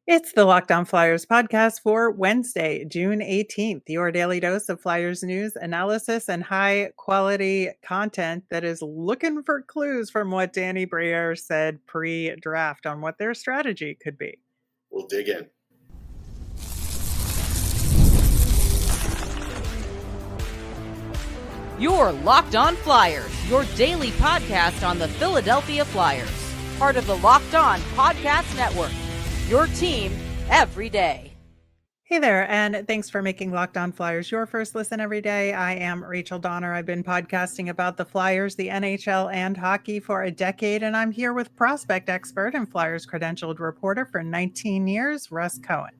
It's the Locked On Flyers podcast for Wednesday, June 18th, your daily dose of Flyers news, analysis, and high quality content that is looking for clues from what Danny Briere said pre-draft on what their strategy could be. We'll dig in. You're Locked On Flyers, your daily podcast on the Philadelphia Flyers, part of the Locked On Podcast Network. Your team every day. Hey there, and thanks for making Locked On Flyers your first listen every day. I am Rachel Donner. I've been podcasting about the Flyers, the NHL, and hockey for a decade, and I'm here with prospect expert and Flyers credentialed reporter for 19 years, Russ Cohen.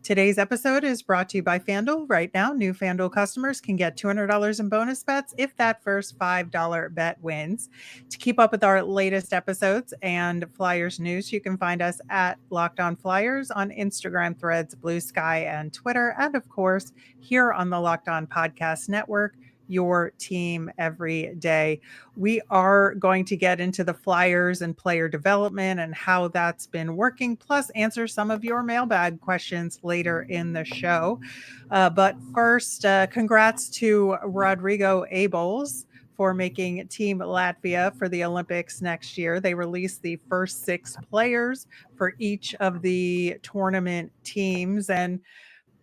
Today's episode is brought to you by FanDuel. Right now, new FanDuel customers can get $200 in bonus bets if that first $5 bet wins. To keep up with our latest episodes and Flyers news, you can find us at Locked On Flyers on Instagram, Threads, Blue Sky, and Twitter. And of course, here on the Locked On Podcast Network, your team every day. We are going to get into the Flyers and player development and how that's been working, plus answer some of your mailbag questions later in the show. But first, congrats to Rodrigo Abels for making Team Latvia for the Olympics next year. They released the first 6 players for each of the tournament teams. And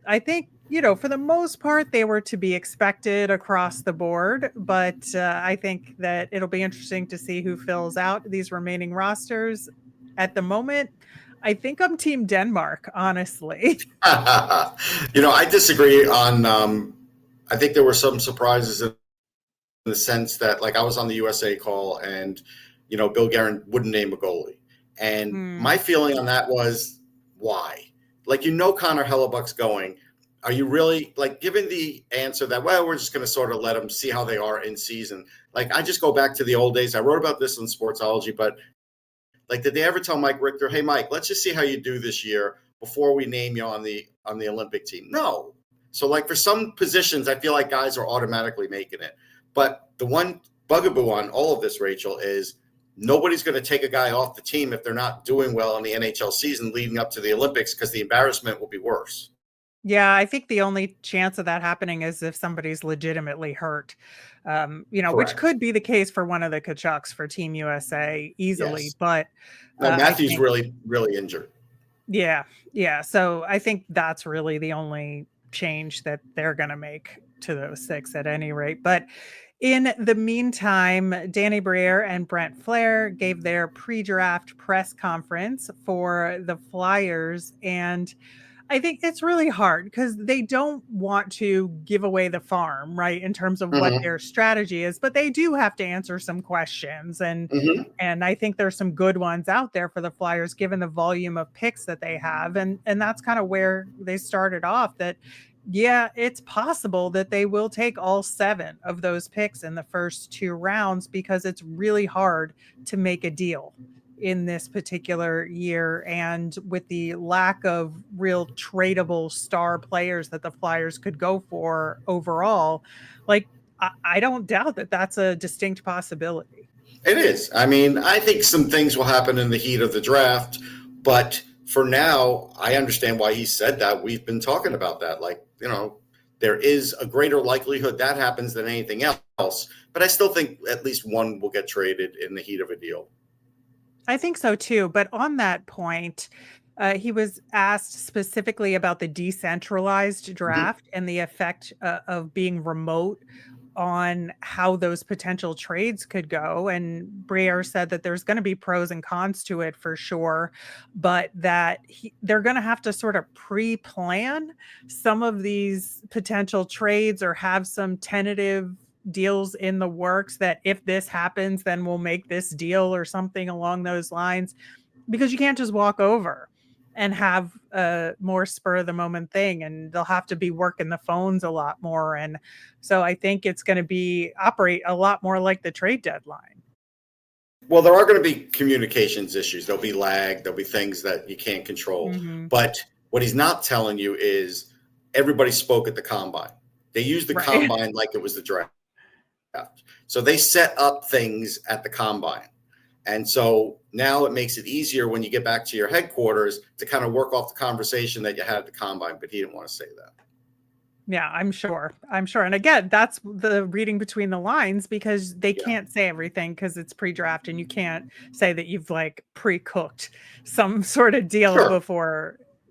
I think, for the most part, they were to be expected across the board, but I think that it'll be interesting to see who fills out these remaining rosters. At the moment, I think I'm Team Denmark, honestly. I disagree on, I think there were some surprises in the sense that, like, I was on the USA call and, Bill Guerin wouldn't name a goalie. And my feeling on that was, why? Like, Connor Hellebuck's going. Are you really, given the answer that, well, we're just going to sort of let them see how they are in season? I just go back to the old days. I wrote about this in Sportsology, but, did they ever tell Mike Richter, hey, Mike, let's just see how you do this year before we name you on the Olympic team? No. So, for some positions, I feel like guys are automatically making it. But the one bugaboo on all of this, Rachel, is nobody's going to take a guy off the team if they're not doing well in the NHL season leading up to the Olympics, because the embarrassment will be worse. Yeah, I think the only chance of that happening is if somebody's legitimately hurt, which could be the case for one of the Kachucks for Team USA easily. Yes. But Matthew's really, really injured. Yeah. So I think that's really the only change that they're going to make to those 6 at any rate. But in the meantime, Danny Briere and Brent Flahr gave their pre-draft press conference for the Flyers, and I think it's really hard because they don't want to give away the farm, right, in terms of what their strategy is, but they do have to answer some questions. And I think there's some good ones out there for the Flyers, given the volume of picks that they have. And that's kind of where they started off, that, yeah, it's possible that they will take all 7 of those picks in the first 2 rounds, because it's really hard to make a deal in this particular year, and with the lack of real tradable star players that the Flyers could go for overall, I don't doubt that that's a distinct possibility. It is. I mean, I think some things will happen in the heat of the draft, but for now, I understand why he said that. We've been talking about that. There is a greater likelihood that happens than anything else, but I still think at least one will get traded in the heat of a deal. I think so too. But on that point, he was asked specifically about the decentralized draft and the effect of being remote on how those potential trades could go. And Briere said that there's going to be pros and cons to it for sure, but that they're going to have to sort of pre-plan some of these potential trades, or have some tentative deals in the works that if this happens, then we'll make this deal, or something along those lines, because you can't just walk over and have a more spur of the moment thing, and they'll have to be working the phones a lot more. And so I think it's going to operate a lot more like the trade deadline. Well, there are going to be communications issues. There'll be lag. There'll be things that you can't control. But what he's not telling you is everybody spoke at the combine. They used the combine like it was the draft. So they set up things at the combine. And so now it makes it easier when you get back to your headquarters to kind of work off the conversation that you had at the combine, but he didn't want to say that. Yeah, I'm sure. And again, that's the reading between the lines, because they can't say everything because it's pre-draft, and you can't say that you've like pre-cooked some sort of deal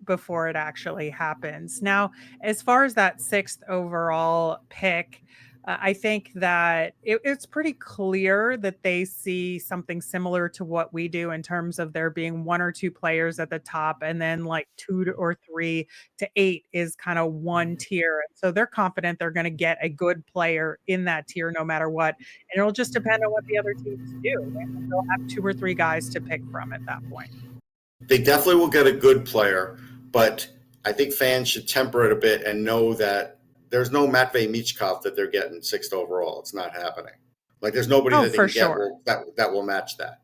before it actually happens. Now, as far as that 6th overall pick, I think that it's pretty clear that they see something similar to what we do in terms of there being 1 or 2 players at the top, and then like 2 or 3 to 8 is kind of one tier. So they're confident they're going to get a good player in that tier no matter what. And it'll just depend on what the other teams do. And they'll have 2 or 3 guys to pick from at that point. They definitely will get a good player, but I think fans should temper it a bit and know that there's no Matvei Michkov that they're getting 6th overall. It's not happening. Like there's nobody that they can get that will match that.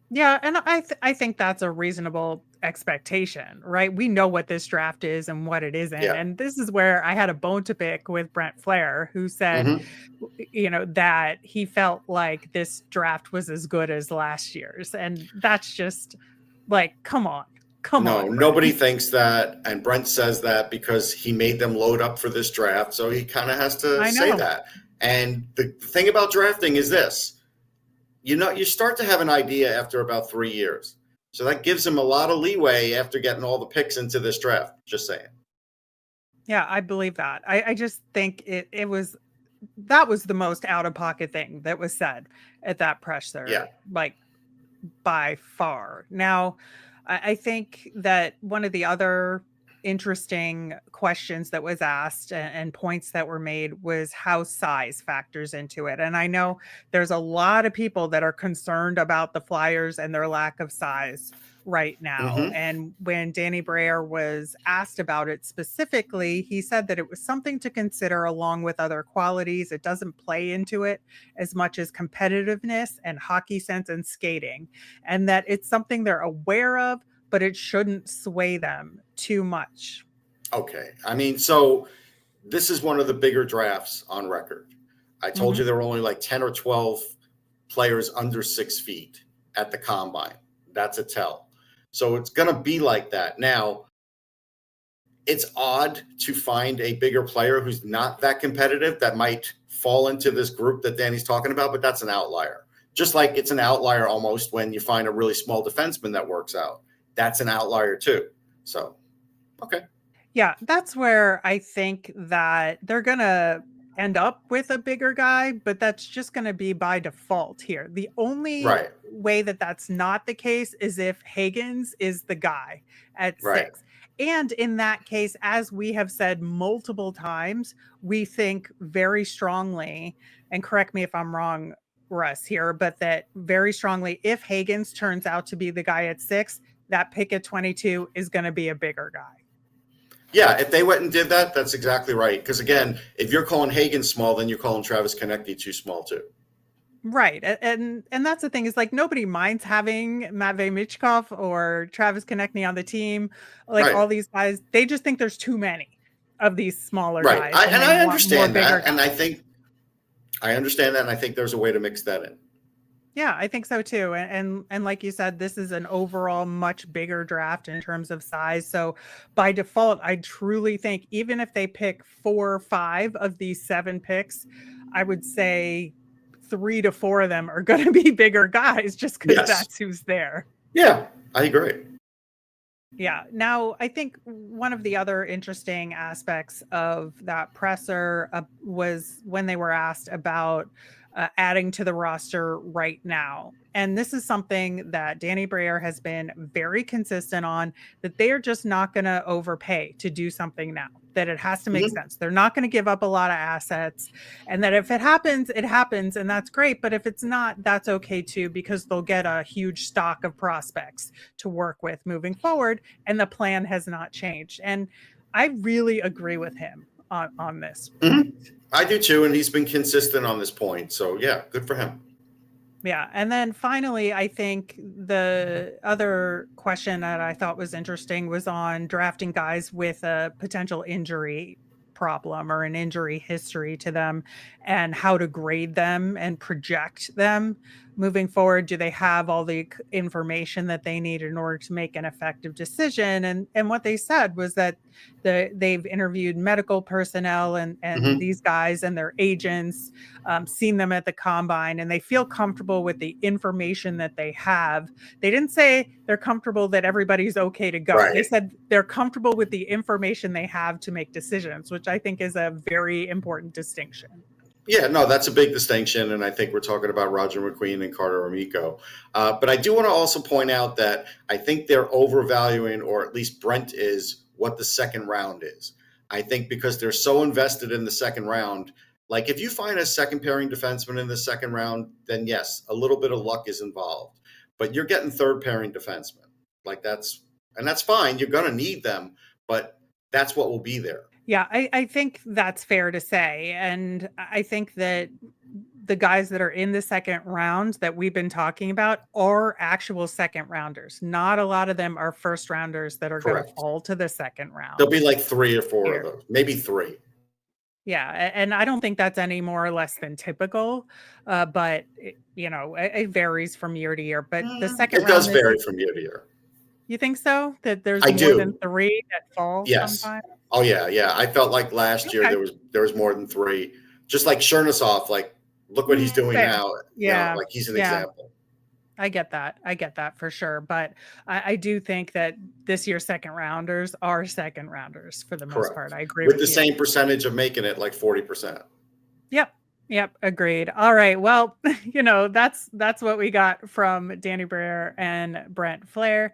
Yeah, and I think that's a reasonable expectation, right? We know what this draft is and what it isn't. Yeah. And this is where I had a bone to pick with Brent Flahr, who said, that he felt like this draft was as good as last year's. And that's just like, come on. No, nobody thinks that. And Brent says that because he made them load up for this draft. So he kind of has to say that. And the thing about drafting is this. You start to have an idea after about 3 years. So that gives him a lot of leeway after getting all the picks into this draft. Just saying. Yeah, I believe that. I just think that was the most out-of-pocket thing that was said at that presser. Yeah. Like, by far. Now, I think that one of the other interesting questions that was asked and points that were made was how size factors into it. And I know there's a lot of people that are concerned about the Flyers and their lack of size right now. And when Danny Briere was asked about it specifically, he said that it was something to consider along with other qualities. It doesn't play into it as much as competitiveness and hockey sense and skating, and that it's something they're aware of, but it shouldn't sway them too much. Okay. I mean, so this is one of the bigger drafts on record. I told you there were only like 10 or 12 players under 6 feet at the combine. That's a tell. So it's going to be like that. Now, it's odd to find a bigger player who's not that competitive that might fall into this group that Danny's talking about, but that's an outlier. Just like it's an outlier almost when you find a really small defenseman that works out. That's an outlier too. So, okay. Yeah, that's where I think that they're going to end up with a bigger guy, but that's just going to be by default here. The only way that that's not the case is if Higgins is the guy at 6. And in that case, as we have said multiple times, we think very strongly, and correct me if I'm wrong, Russ, here, but that very strongly, if Higgins turns out to be the guy at 6, that pick at 22 is going to be a bigger guy. Yeah, if they went and did that, that's exactly right. Because again, if you're calling Hagen small, then you're calling Travis Konecny too small too. Right. And that's the thing, is like nobody minds having Matvei Michkov or Travis Konecny on the team. Like all these guys, they just think there's too many of these smaller guys. I understand that. And I understand that. And I think there's a way to mix that in. Yeah, I think so too. And like you said, this is an overall much bigger draft in terms of size. So by default, I truly think even if they pick 4 or 5 of these 7 picks, I would say 3 to 4 of them are going to be bigger guys just because that's who's there. Yeah, I agree. Yeah. Now, I think one of the other interesting aspects of that presser was when they were asked about adding to the roster right now. And this is something that Danny Briere has been very consistent on, that they are just not going to overpay to do something now, that it has to make sense. They're not going to give up a lot of assets, and that if it happens, it happens, and that's great. But if it's not, that's okay too, because they'll get a huge stock of prospects to work with moving forward, and the plan has not changed. And I really agree with him on this. I do too, and he's been consistent on this point. So yeah, good for him. Yeah. And then finally, I think the other question that I thought was interesting was on drafting guys with a potential injury problem or an injury history to them, and how to grade them and project them. moving forward, do they have all the information that they need in order to make an effective decision? And what they said was that they've interviewed medical personnel and these guys and their agents, seen them at the combine, and they feel comfortable with the information that they have. They didn't say they're comfortable that everybody's okay to go. Right. They said they're comfortable with the information they have to make decisions, which I think is a very important distinction. Yeah, no, that's a big distinction, and I think we're talking about Roger McQueen and Carter Amico. But I do want to also point out that I think they're overvaluing, or at least Brent is, what the second round is. I think because they're so invested in the second round, like if you find a second pairing defenseman in the second round, then yes, a little bit of luck is involved. But you're getting third pairing defensemen. Like that's fine. You're going to need them, but that's what will be there. Yeah, I think that's fair to say. And I think that the guys that are in the second round that we've been talking about are actual second rounders. Not a lot of them are first rounders that are going to fall to the second round. There'll be like 3 or 4 of those, maybe 3. Yeah, and I don't think that's any more or less than typical, but it varies from year to year. But the second round does vary from year to year. You think so? That there's more than 3 that fall? Yes. Sometimes? Oh yeah. I felt like last year there was more than 3. Just like Chernisov, like look what he's doing now. Yeah, like he's an example. I get that for sure. But I do think that this year's second rounders are second rounders for the most part. I agree with the same percentage of making it, like 40%. Yep. Agreed. All right. Well, that's what we got from Danny Briere and Brent Flahr.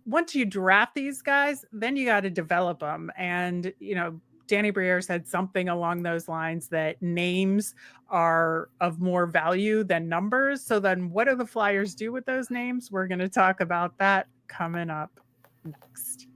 Once you draft these guys, then you got to develop them. And, Danny Briere said something along those lines that names are of more value than numbers. So then what do the Flyers do with those names? We're going to talk about that coming up next.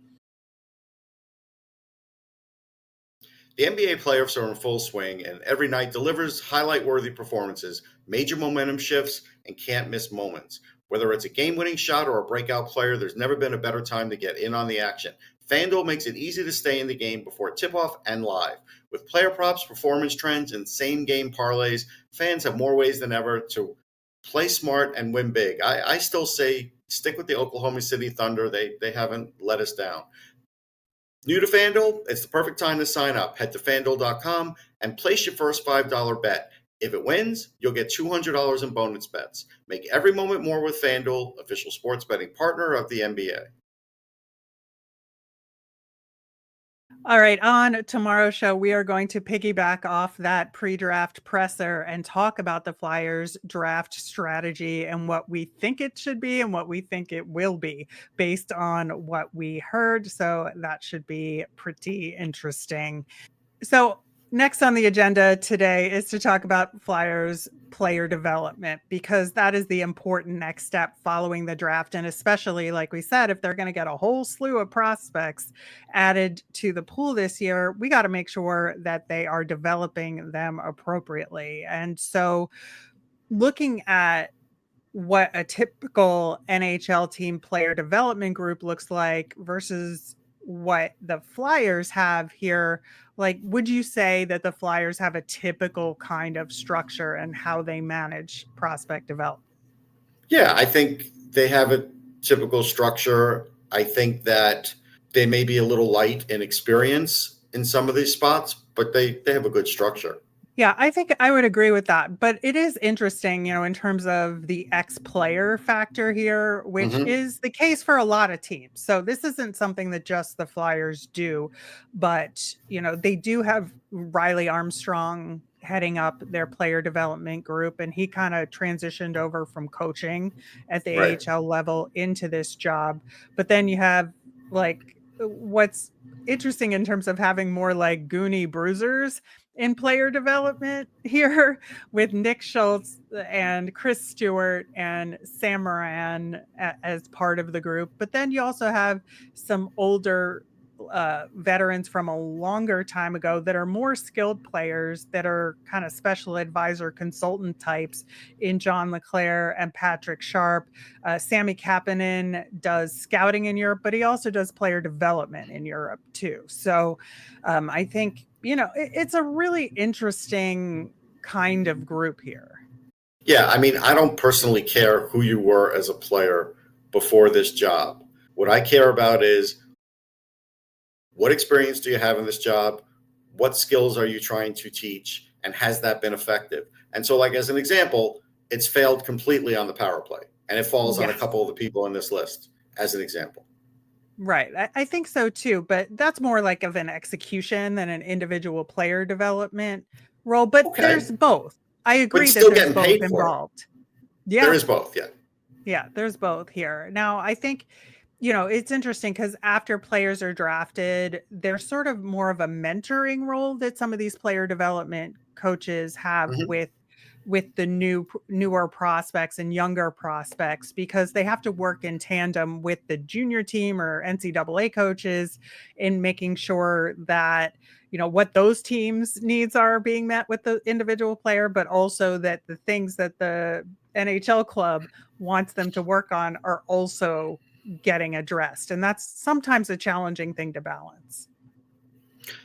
The NBA playoffs are in full swing, and every night delivers highlight-worthy performances, major momentum shifts, and can't-miss moments. Whether it's a game-winning shot or a breakout player, there's never been a better time to get in on the action. FanDuel makes it easy to stay in the game before tip-off and live. With player props, performance trends, and same-game parlays, fans have more ways than ever to play smart and win big. I still say stick with the Oklahoma City Thunder. They haven't let us down. New to FanDuel? It's the perfect time to sign up. Head to FanDuel.com and place your first $5 bet. If it wins, you'll get $200 in bonus bets. Make every moment more with FanDuel, official sports betting partner of the NBA. All right, on tomorrow's show, we are going to piggyback off that pre-draft presser and talk about the Flyers draft strategy and what we think it should be and what we think it will be based on what we heard. So that should be pretty interesting. So next on the agenda today is to talk about Flyers player development, because that is the important next step following the draft. And especially, like we said, if they're going to get a whole slew of prospects added to the pool this year, we got to make sure that they are developing them appropriately. And so looking at what a typical NHL team player development group looks like versus what the Flyers have here, like, would you say that the Flyers have a typical kind of structure and how they manage prospect development? Yeah, I think they have a typical structure. I think that they may be a little light in experience in some of these spots, but they have a good structure. Yeah, I think I would agree with that. But it is interesting, in terms of the ex-player factor here, which is the case for a lot of teams. So this isn't something that just the Flyers do, but, they do have Riley Armstrong heading up their player development group, and he kind of transitioned over from coaching at the AHL level into this job. But then you have, like, what's interesting in terms of having more like Goonie bruisers in player development here with Nick Schultz and Chris Stewart and Sam Moran as part of the group. But then you also have some older veterans from a longer time ago that are more skilled players that are kind of special advisor consultant types in John LeClaire and Patrick Sharp. Sammy Kapanen does scouting in Europe, but he also does player development in Europe too. So I think, it's a really interesting kind of group here. Yeah, I mean, I don't personally care who you were as a player before this job. What I care about is what experience do you have in this job? What skills are you trying to teach? And has that been effective? And so, like, as an example, it's failed completely on the power play. And it falls on a Yes. couple of the people in this list, as an example. Right. I think so too, but that's more like of an execution than an individual player development role. But Okay. there's both. I But agree that still there's getting both paid for it. involved. There Yeah. is both, yeah. Yeah, there's both here. Now, I think, it's interesting because after players are drafted, there's sort of more of a mentoring role that some of these player development coaches have Mhm. with the newer prospects and younger prospects because they have to work in tandem with the junior team or NCAA coaches in making sure that what those teams needs are being met with the individual player, but also that the things that the NHL club wants them to work on are also getting addressed. And that's sometimes a challenging thing to balance.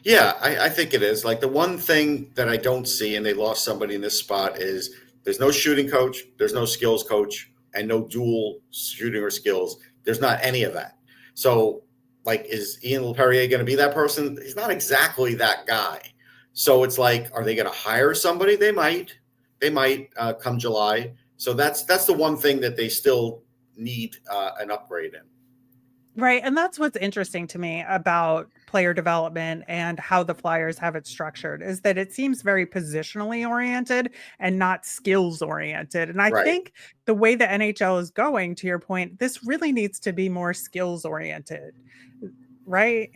Yeah, I think it is. Like the one thing that I don't see, and they lost somebody in this spot, is there's no shooting coach, there's no skills coach, and no dual shooting or skills. There's not any of that. So, like, is Ian LePerrier going to be that person? He's not exactly that guy. So it's like, are they going to hire somebody? They might. They might come July. So that's the one thing that they still need an upgrade in. Right. And that's what's interesting to me about player development and how the Flyers have it structured is that it seems very positionally oriented and not skills oriented. And I Right. think the way the NHL is going, to your point, this really needs to be more skills oriented, right?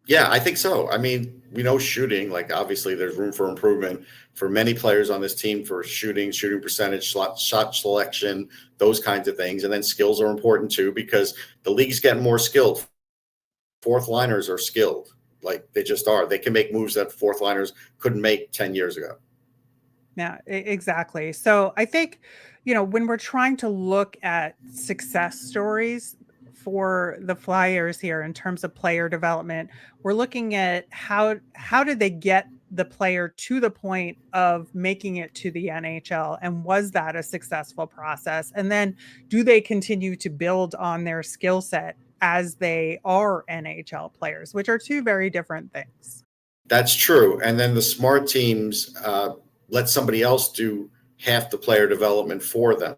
Yeah, I think so. I mean, we know shooting, like obviously there's room for improvement for many players on this team for shooting percentage, shot selection, those kinds of things. And then skills are important too because the league's getting more skilled. Fourth liners are skilled, like they just are. They can make moves that fourth liners couldn't make 10 years ago. Yeah, exactly. So I think, when we're trying to look at success stories for the Flyers here in terms of player development, we're looking at how did they get the player to the point of making it to the NHL, and was that a successful process? And then do they continue to build on their skill set as they are NHL players, which are two very different things. That's true. And then the smart teams let somebody else do half the player development for them.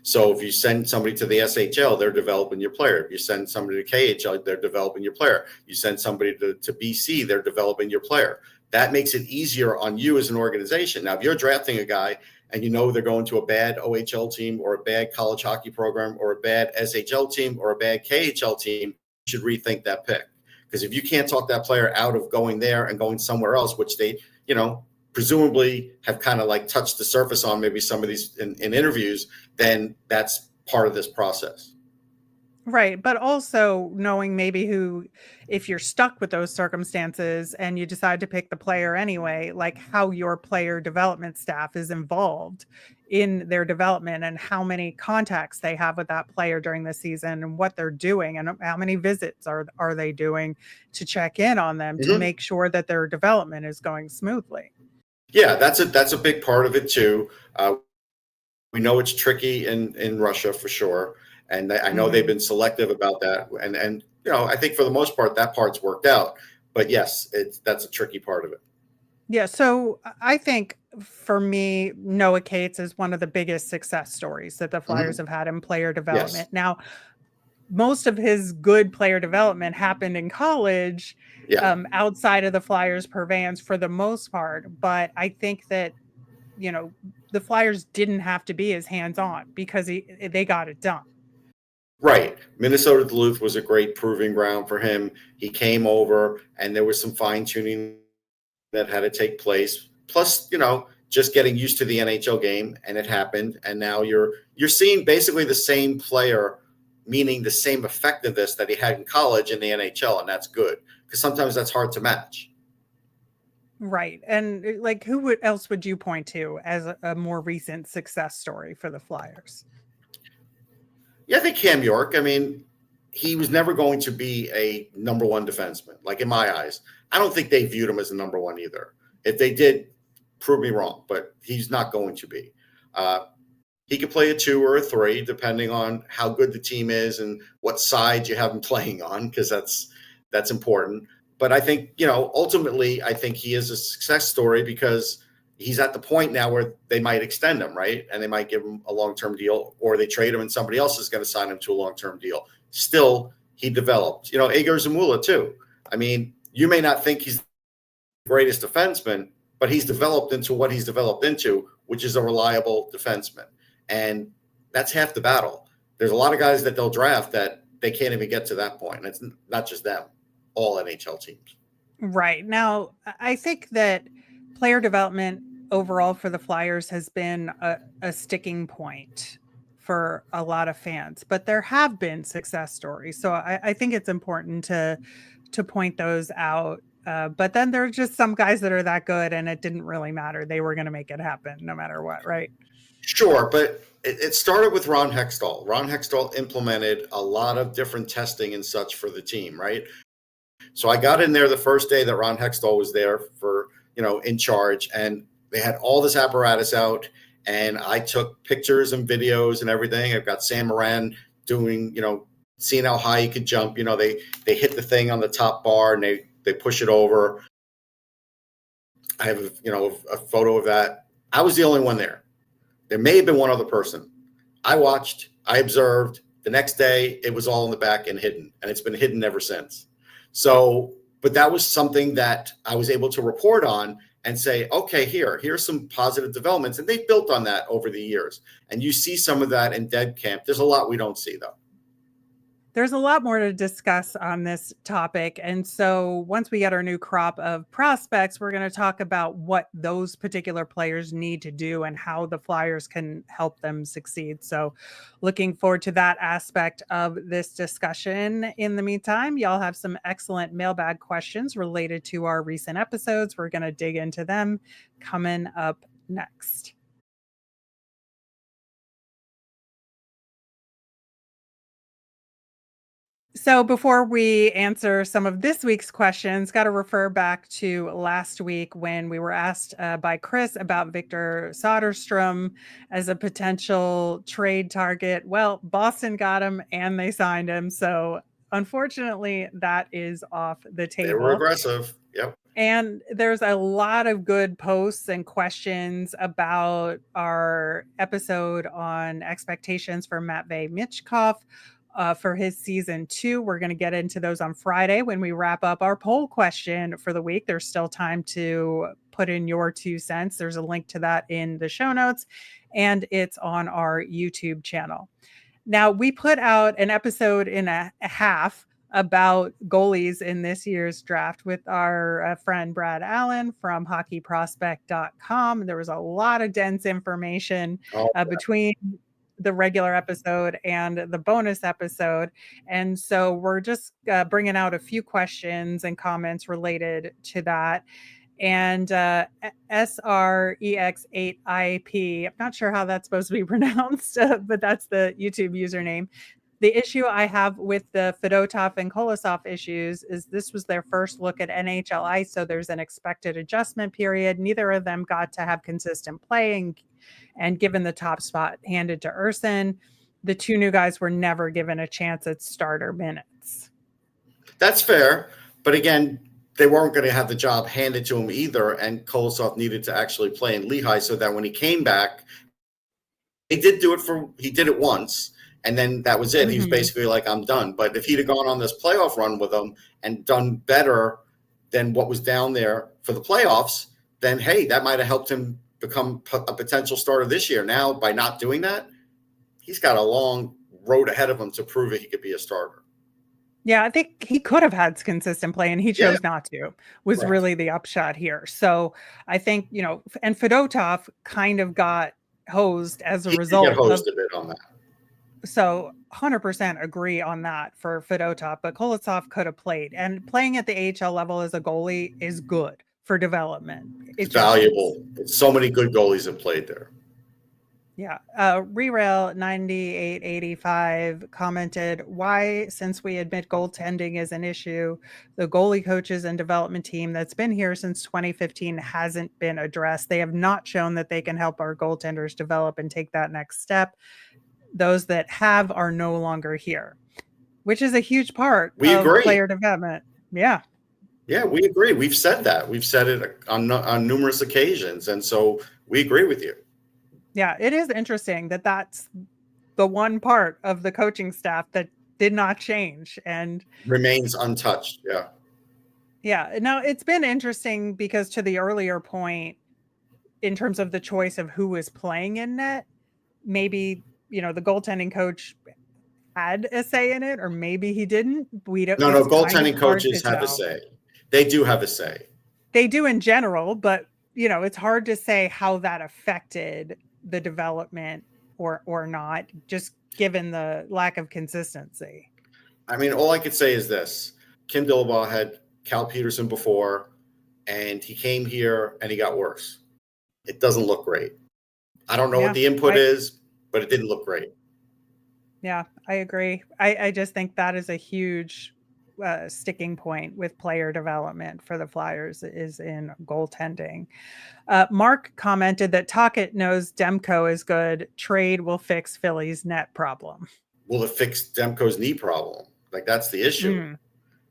So if you send somebody to the SHL, they're developing your player. If you send somebody to KHL, they're developing your player. You send somebody to BC, they're developing your player. That makes it easier on you as an organization. Now, if you're drafting a guy and you know they're going to a bad OHL team or a bad college hockey program or a bad SHL team or a bad KHL team, you should rethink that pick. Because if you can't talk that player out of going there and going somewhere else, which they, presumably have kind of like touched the surface on maybe some of these in interviews, then that's part of this process. Right. But also knowing maybe if you're stuck with those circumstances and you decide to pick the player anyway, like how your player development staff is involved in their development and how many contacts they have with that player during the season and what they're doing and how many visits are they doing to check in on them to make sure that their development is going smoothly. Yeah, that's a big part of it too. We know it's tricky in Russia for sure, and I know they've been selective about that. And I think for the most part that part's worked out. But yes, that's a tricky part of it. Yeah, so I think for me, Noah Cates is one of the biggest success stories that the Flyers have had in player development. Yes. Now, most of his good player development happened in college, Yeah. outside of the Flyers purveyance for the most part. But I think that, the Flyers didn't have to be as hands-on because they got it done. Right. Minnesota Duluth was a great proving ground for him. He came over and there was some fine tuning that had to take place. Plus, just getting used to the NHL game, and it happened. And now you're seeing basically the same player, meaning the same effectiveness that he had in college in the NHL, and that's good because sometimes that's hard to match. Right. And like, who else would you point to as a more recent success story for the Flyers? Yeah, I think Cam York. I mean, he was never going to be a number one defenseman. Like in my eyes, I don't think they viewed him as a number one either. If they did, prove me wrong, but he's not going to be. He could play a 2 or a 3, depending on how good the team is and what side you have him playing on, because that's important. But I think, ultimately, I think he is a success story because he's at the point now where they might extend him, right? And they might give him a long-term deal, or they trade him and somebody else is going to sign him to a long-term deal. Still, he developed. Egor Zamula, too. I mean, you may not think he's the greatest defenseman, but he's developed into what he's developed into, which is a reliable defenseman. And that's half the battle. There's a lot of guys that they'll draft that they can't even get to that point. And it's not just them, all NHL teams. Right. Now, I think that player development overall for the Flyers has been a sticking point for a lot of fans, but there have been success stories. So I think it's important to point those out. But then there are just some guys that are that good and it didn't really matter. They were going to make it happen no matter what, right? Sure, but it started with Ron Hextall. Ron Hextall implemented a lot of different testing and such for the team, right? So I got in there the first day that Ron Hextall was there for, in charge, and they had all this apparatus out, and I took pictures and videos and everything. I've got Sam Moran doing, seeing how high he could jump. They hit the thing on the top bar and they push it over. I have, a photo of that. I was the only one there. There may have been one other person. I watched, I observed. The next day, it was all in the back and hidden, and it's been hidden ever since. So, but that was something that I was able to report on and say, okay, here's some positive developments. And they've built on that over the years. And you see some of that in Dead Camp. There's a lot we don't see, though. There's a lot more to discuss on this topic. And so once we get our new crop of prospects, we're going to talk about what those particular players need to do and how the Flyers can help them succeed. So looking forward to that aspect of this discussion. In the meantime, y'all have some excellent mailbag questions related to our recent episodes. We're going to dig into them coming up next. So before we answer some of this week's questions, got to refer back to last week when we were asked by Chris about Victor Soderstrom as a potential trade target. Well, Boston got him and they signed him. So unfortunately, that is off the table. They were aggressive. Yep. And there's a lot of good posts and questions about our episode on expectations for Matvei Michkov. For his season 2. We're going to get into those on Friday when we wrap up our poll question for the week. There's still time to put in your 2 cents. There's a link to that in the show notes, and it's on our YouTube channel. Now, we put out an episode and a half about goalies in this year's draft with our friend Brad Allen from hockeyprospect.com. There was a lot of dense information between the regular episode and the bonus episode. And so we're just bringing out a few questions and comments related to that. And SREX8IP, I'm not sure how that's supposed to be pronounced, but that's the YouTube username. The issue I have with the Fedotov and Kolosov issues is this was their first look at NHL ice, so there's an expected adjustment period. Neither of them got to have consistent playing, and given the top spot handed to Urson, the 2 new guys were never given a chance at starter minutes. That's fair. But again, they weren't going to have the job handed to him either, and Kolosov needed to actually play in Lehigh so that when he came back, he did it once. And then that was it. Mm-hmm. He was basically like, I'm done. But if he'd have gone on this playoff run with them and done better than what was down there for the playoffs, then, hey, that might have helped him become a potential starter this year. Now, by not doing that, he's got a long road ahead of him to prove that he could be a starter. Yeah, I think he could have had consistent play, and he chose not to, was really the upshot here. So I think, and Fedotov kind of got hosed as a result. He got hosed a bit on that. So 100% agree on that for Fedotov, but Kolosov could have played. And playing at the AHL level as a goalie is good for development. It's valuable. So many good goalies have played there. Yeah. Rerail 9885 commented, why, since we admit goaltending is an issue, the goalie coaches and development team that's been here since 2015 hasn't been addressed. They have not shown that they can help our goaltenders develop and take that next step. Those that have are no longer here, which is a huge part We of agree. player development. Yeah. Yeah, we agree. We've said that. We've said it on numerous occasions. And so we agree with you. Yeah. It is interesting that that's the one part of the coaching staff that did not change and remains untouched. Yeah. Yeah. Now, it's been interesting because to the earlier point, in terms of the choice of who was playing in net, maybe, the goaltending coach had a say in it, or maybe he didn't. We don't. No, It's kind of goaltending hard to coaches have a tell. say. They do have a say. They do in general, but it's hard to say how that affected the development or not, just given the lack of consistency. I mean, all I could say is this: Kim Dillabaugh had Cal Peterson before, and he came here and he got worse. It doesn't look great. I don't know what the input is, but it didn't look great. Yeah, I agree. I just think that is a huge sticking point with player development for the Flyers is in goaltending. Mark commented that Tocchet knows Demko is good. Trade will fix Philly's net problem. Will it fix Demko's knee problem? Like, that's the issue.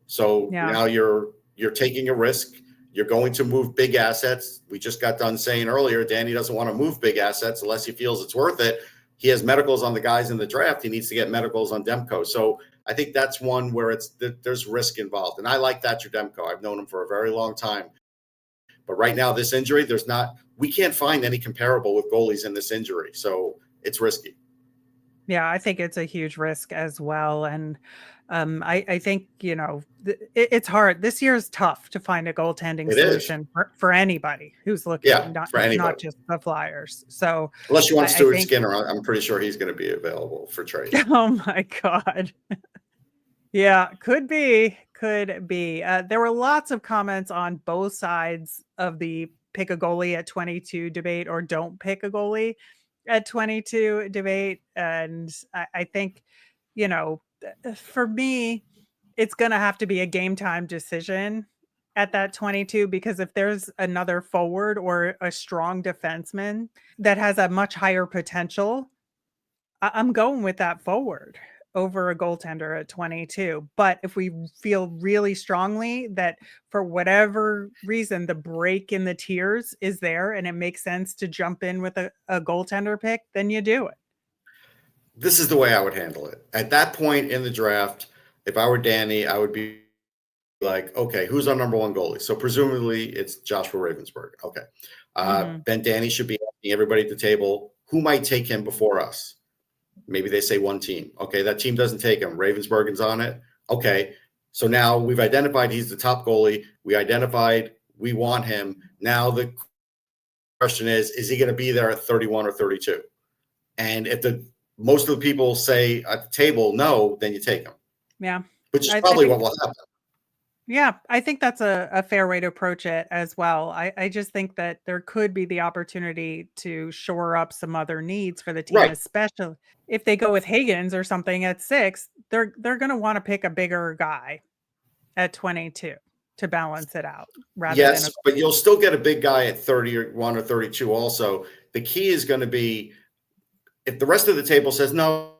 So now you're taking a risk. You're going to move big assets. We just got done saying earlier, Danny doesn't want to move big assets unless he feels it's worth it. He has medicals on the guys in the draft. He needs to get medicals on Demko. So I think that's one where there's risk involved. And I like Thatcher Demko. I've known him for a very long time. But right now, this injury, we can't find any comparable with goalies in this injury. So it's risky. Yeah, I think it's a huge risk as well. And I think, it's hard. This year is tough to find a goaltending solution for anybody who's looking, not just the Flyers. So unless you want Stuart Skinner, I'm pretty sure he's going to be available for trade. Oh my God. Yeah, could be. There were lots of comments on both sides of the pick a goalie at 22 debate or don't pick a goalie at 22 debate. And I think, for me, it's going to have to be a game time decision at that 22, because if there's another forward or a strong defenseman that has a much higher potential, I'm going with that forward over a goaltender at 22. But if we feel really strongly that for whatever reason, the break in the tiers is there and it makes sense to jump in with a goaltender pick, then you do it. This is the way I would handle it. At that point in the draft, if I were Danny, I would be like, okay, who's our number one goalie? So presumably it's Joshua Ravensburg. Okay. Then Danny should be asking everybody at the table, who might take him before us? Maybe they say one team. Okay, that team doesn't take him. Ravensburgen's on it. Okay, so now we've identified he's the top goalie. We identified we want him. Now the question is he going to be there at 31 or 32? And if most of the people say at the table no, then you take him. Yeah. Which is probably what will happen. Yeah, I think that's a fair way to approach it as well. I just think that there could be the opportunity to shore up some other needs for the team, especially if they go with Higgins or something at 6. They're going to want to pick a bigger guy at 22 to balance it out. Yes, but you'll still get a big guy at 31 or 32 also. The key is going to be if the rest of the table says, no,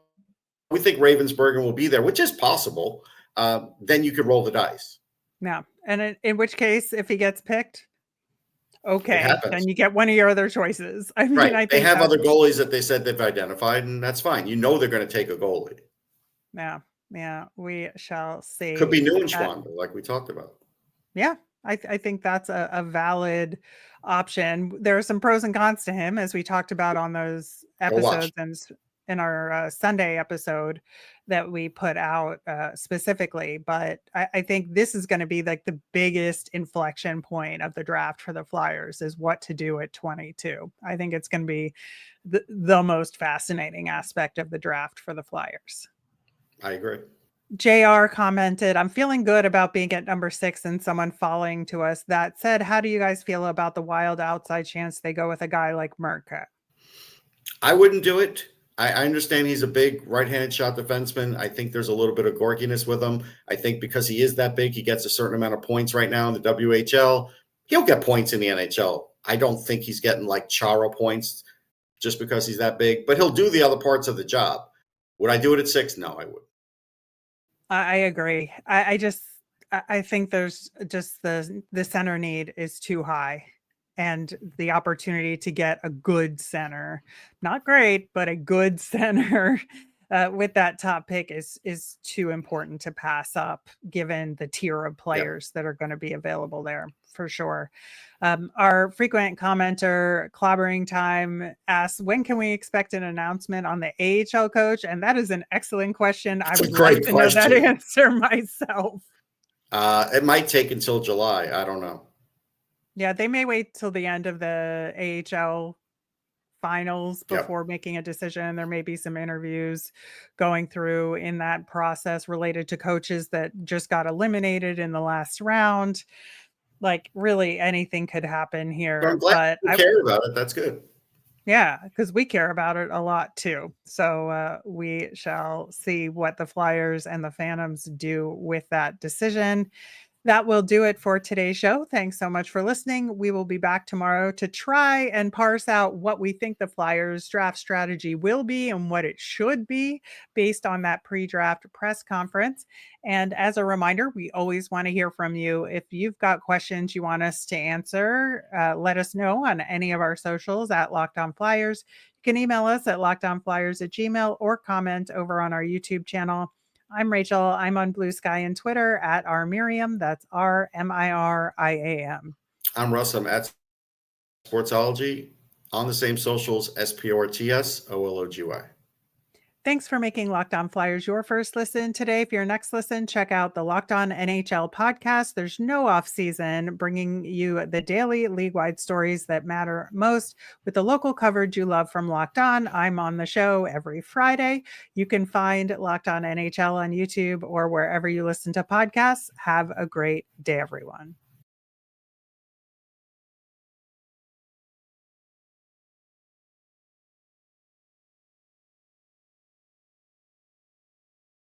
we think Ravensburgen will be there, which is possible, then you could roll the dice. Yeah. And in which case, if he gets picked, okay, then you get one of your other choices. I mean, I think they have other goalies that they said they've identified, and that's fine. They're going to take a goalie. Yeah, we shall see. Could be Neuenschwander, like we talked about. Yeah, I think that's a valid option. There are some pros and cons to him, as we talked about on those episodes and in our Sunday episode that we put out specifically. But I think this is going to be like the biggest inflection point of the draft for the Flyers is what to do at 22. I think it's going to be the most fascinating aspect of the draft for the Flyers. I agree. JR commented, I'm feeling good about being at number 6 and someone falling to us. That said, how do you guys feel about the wild outside chance they go with a guy like Murka? I wouldn't do it. I understand he's a big right-handed shot defenseman. I think there's a little bit of gorkiness with him. I think because he is that big, he gets a certain amount of points right now in the WHL. He'll get points in the NHL. I don't think he's getting like Chara points just because he's that big, but he'll do the other parts of the job. Would I do it at 6? No, I wouldn't. I agree. I think there's just the center need is too high, and the opportunity to get a good center, not great, but a good center with that top pick is too important to pass up, given the tier of players that are going to be available there for sure. Our frequent commenter, Clobbering Time, asks, when can we expect an announcement on the AHL coach? And that is an excellent question. I would like to know that answer myself. It might take until July. I don't know. Yeah, they may wait till the end of the AHL finals before making a decision. There may be some interviews going through in that process related to coaches that just got eliminated in the last round. Like, really anything could happen here. But I'm glad you care about it. That's good. Yeah, because we care about it a lot too. So we shall see what the Flyers and the Phantoms do with that decision. That will do it for today's show. Thanks so much for listening. We will be back tomorrow to try and parse out what we think the Flyers draft strategy will be and what it should be based on that pre-draft press conference. And as a reminder, we always want to hear from you. If you've got questions you want us to answer, let us know on any of our socials at Locked On Flyers. You can email us at lockedonflyers@gmail.com or comment over on our YouTube channel. I'm Rachel. I'm on Blue Sky and Twitter at rmiriam. That's RMIRIAM. I'm Russ. I'm at Sportsology on the same socials, SPORTSOLOGY. Thanks for making Locked On Flyers your first listen today. For your next listen, check out the Locked On NHL podcast. There's no off season, bringing you the daily league-wide stories that matter most with the local coverage you love from Locked On. I'm on the show every Friday. You can find Locked On NHL on YouTube or wherever you listen to podcasts. Have a great day, everyone.